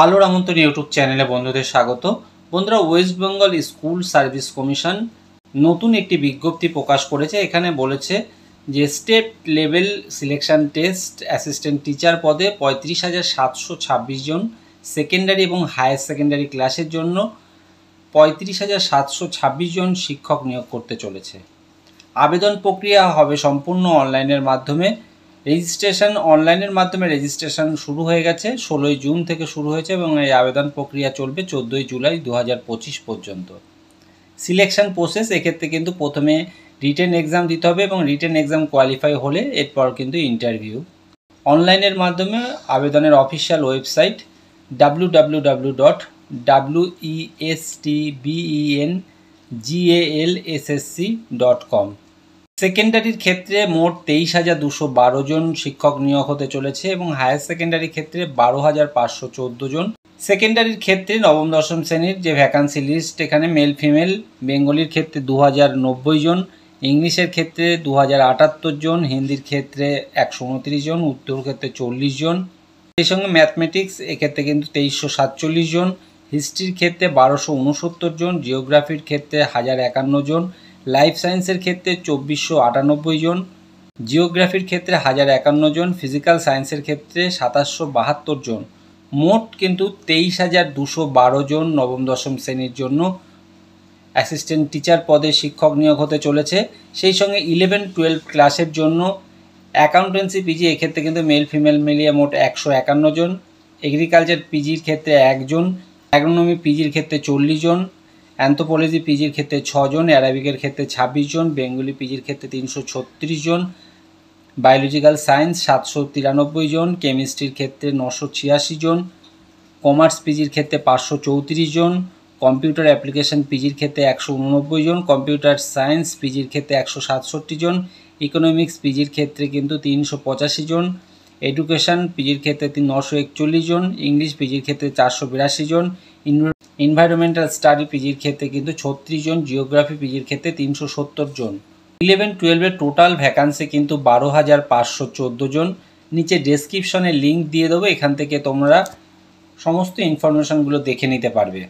আলোর আমন্ত্রণ ইউটিউব চ্যানেলে বন্ধুদের স্বাগত। বন্ধুরা, West Bengal school service commission নতুন একটি বিজ্ঞপ্তি প্রকাশ করেছে। এখানে বলেছে যে state level selection test assistant teacher পদে 35,726 জন, সেকেন্ডারি এবং হায়ার সেকেন্ডারি ক্লাসের জন্য 35,726 জন শিক্ষক নিয়োগ করতে চলেছে। আবেদন প্রক্রিয়া হবে সম্পূর্ণ অনলাইনের মাধ্যমে। অনলাইনের মাধ্যমে রেজিস্ট্রেশন শুরু হয়ে গেছে। 16ই জুন থেকে শুরু হয়েছে এবং এই আবেদন প্রক্রিয়া চলবে 14ই জুলাই 2025 পর্যন্ত। সিলেকশন প্রসেস এক্ষেত্রে কিন্তু প্রথমে রিটেন এক্সাম দিতে হবে এবং রিটেন এক্সাম কোয়ালিফাই হলে এরপর কিন্তু ইন্টারভিউ। অনলাইনের মাধ্যমে আবেদনের অফিসিয়াল ওয়েবসাইট www.westbengalssc.com। সেকেন্ডারির ক্ষেত্রে মোট 23,212 জন শিক্ষক নিয়োগ হতে চলেছে এবং হায়ার সেকেন্ডারির ক্ষেত্রে 12,514 জন। সেকেন্ডারির ক্ষেত্রে নবম দশম শ্রেণীর যে ভ্যাকান্সি লিস্ট, এখানে মেল ফিমেল, বেঙ্গলির ক্ষেত্রে 2,090 জন, ইংলিশের ক্ষেত্রে 2,078 জন, হিন্দির ক্ষেত্রে 129 জন, উর্দুর ক্ষেত্রে 40 জন। সেই সঙ্গে ম্যাথমেটিক্স এক্ষেত্রে কিন্তু 2347 জন, হিস্ট্রির ক্ষেত্রে 1269 জন, জিওগ্রাফির ক্ষেত্রে 1051 জন, লাইফ সায়েন্সের ক্ষেত্রে 2,498 জন, জিওগ্রাফির ক্ষেত্রে 1051 জন, ফিজিক্যাল সায়েন্সের ক্ষেত্রে 2,772 জন। মোট কিন্তু 23,212 জন নবম দশম শ্রেণীর জন্য অ্যাসিস্ট্যান্ট টিচার পদে শিক্ষক নিয়োগ হতে চলেছে। সেই সঙ্গে 11-12 ক্লাসের জন্য অ্যাকাউন্টেন্সি পিজি এক্ষেত্রে কিন্তু মেল ফিমেল মিলিয়ে মোট 151 জন, এগ্রিকালচার পিজির ক্ষেত্রে 1 জন, অ্যাগ্রোনমি পিজির ক্ষেত্রে 40 জন, অ্যানথ্রোপোলজি পিজির ক্ষেত্রে 6 জন, অ্যারাবিকের ক্ষেত্রে 26 জন, বেঙ্গলি পিজির ক্ষেত্রে 336 জন, বায়োলজিক্যাল সায়েন্স 793 জন, কেমিস্ট্রির ক্ষেত্রে 986 জন, কমার্স পিজির ক্ষেত্রে 534 জন, কম্পিউটার অ্যাপ্লিকেশন পিজির ক্ষেত্রে 189 জন, কম্পিউটার সায়েন্স পিজির ক্ষেত্রে 167 জন, ইকোনমিক্স পিজির ক্ষেত্রে কিন্তু 385 জন, এডুকেশন পিজির ক্ষেত্রে 941 জন, ইংলিশ পিজির ক্ষেত্রে 482 জন, এনভায়রনমেন্টাল স্টাডি পিজির ক্ষেত্রে কিন্তু 36 জন, জিওগ্রাফি পিজির ক্ষেত্রে 370 জন। 11-12 টোটাল ভ্যাকান্সি কিন্তু 12,514 জন। নিচে ডেসক্রিপশনে লিঙ্ক দিয়ে দেবো, এখান থেকে তোমরা সমস্ত ইনফরমেশনগুলো দেখে নিতে পারবে।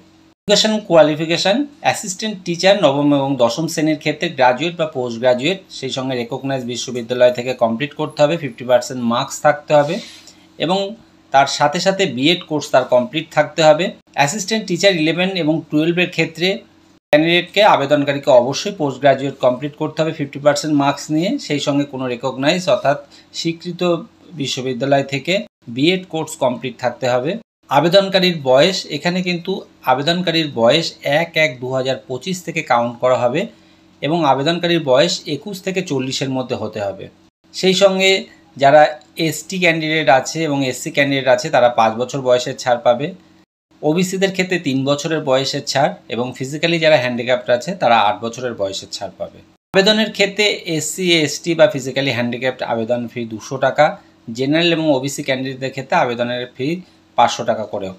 এডুকেশন কোয়ালিফিকেশান: অ্যাসিস্ট্যান্ট টিচার নবম এবং দশম শ্রেণীর ক্ষেত্রে গ্রাজুয়েট বা পোস্ট গ্রাজুয়েট, সেই সঙ্গে রেকগনাইজ বিশ্ববিদ্যালয় থেকে কমপ্লিট করতে হবে, 50% মার্কস থাকতে হবে এবং তার সাথে সাথে বিএড কোর্স তার কমপ্লিট থাকতে হবে। অ্যাসিস্ট্যান্ট টিচার 11 এবং 12-এর ক্ষেত্রে ক্যান্ডিডেটকে আবেদনকারীকে অবশ্যই পোস্ট গ্রাজুয়েট কমপ্লিট করতে হবে 50% মার্কস নিয়ে, সেই সঙ্গে কোনো রেকগনাইজ অর্থাৎ স্বীকৃত বিশ্ববিদ্যালয় থেকে বিএড কোর্স কমপ্লিট থাকতে হবে। আবেদনকারীর বয়স: এখানে কিন্তু আবেদনকারীর বয়স 1/1/2025 থেকে কাউন্ট করা হবে এবং আবেদনকারীর বয়স 21 থেকে 40-এর মধ্যে হতে হবে। সেই সঙ্গে যারা এসটি ক্যান্ডিডেট আছে এবং এসসি ক্যান্ডিডেট আছে তারা 5 বছর বয়সের ছাড় পাবে। ওবিসিদের ক্ষেত্রে 3 বছরের বয়সের ছাড় এবং ফিজিক্যালি যারা হ্যান্ডিক্যাপ্ট আছে তারা 8 বছরের বয়সের ছাড় পাবে। আবেদনের ক্ষেত্রে এসসি, এসটি বা ফিজিক্যালি হ্যান্ডিক্যাপ্ট আবেদন ফি 200 টাকা, জেনারেল এবং ওবিসি ক্যান্ডিডেটদের ক্ষেত্রে আবেদনের ফি 500 টাকা করেও।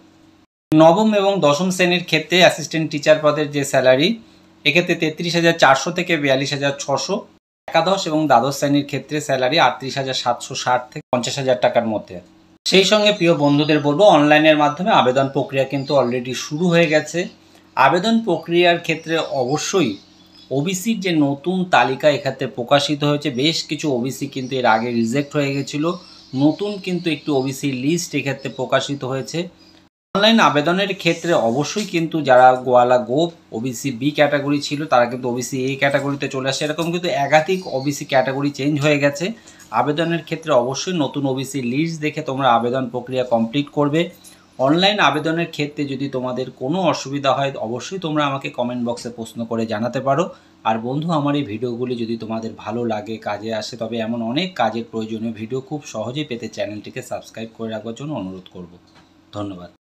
নবম এবং দশম শ্রেণীর ক্ষেত্রে অ্যাসিস্ট্যান্ট টিচার পদের যে স্যালারি, এক্ষেত্রে 33,400 থেকে 42,600। একাদশ এবং দ্বাদশ শ্রেণীর ক্ষেত্রে স্যালারি 38,760 থেকে 50,000 টাকার মধ্যে। সেই সঙ্গে প্রিয় বন্ধুদের বলবো, অনলাইনের মাধ্যমে আবেদন প্রক্রিয়া কিন্তু অলরেডি শুরু হয়ে গেছে। আবেদন প্রক্রিয়ার ক্ষেত্রে অবশ্যই ওবিসির যে নতুন তালিকা এক্ষেত্রে প্রকাশিত হয়েছে, বেশ কিছু ওবিসি কিন্তু এর আগে রিজেক্ট হয়ে গেছিলো, নতুন কিন্তু একটি ওবিসি লিস্ট এক্ষেত্রে প্রকাশিত হয়েছে। অনলাইন আবেদনের ক্ষেত্রে অবশ্যই কিন্তু যারা গোয়ালা গোপ ওবিসি বি ক্যাটাগরি ছিল তারা কিন্তু ওবিসি এ ক্যাটাগরিতে চলে আসে, এরকম কিন্তু একাধিক ওবিসি ক্যাটাগরি চেঞ্জ হয়ে গেছে। আবেদনের ক্ষেত্রে অবশ্যই নতুন ওবিসি লিস্ট দেখে তোমরা আবেদন প্রক্রিয়া কমপ্লিট করবে। অনলাইন আবেদনের ক্ষেত্রে যদি তোমাদের কোনো অসুবিধা হয় অবশ্যই তোমরা আমাকে কমেন্ট বক্সে প্রশ্ন করে জানাতে পারো। আর বন্ধু, আমার এই ভিডিওগুলি যদি তোমাদের ভালো লাগে, কাজে আসে, তবে এমন অনেক কাজের প্রয়োজনীয় ভিডিও খুব সহজেই পেতে চ্যানেলটিকে সাবস্ক্রাইব করে রাখার জন্য অনুরোধ করব। ধন্যবাদ।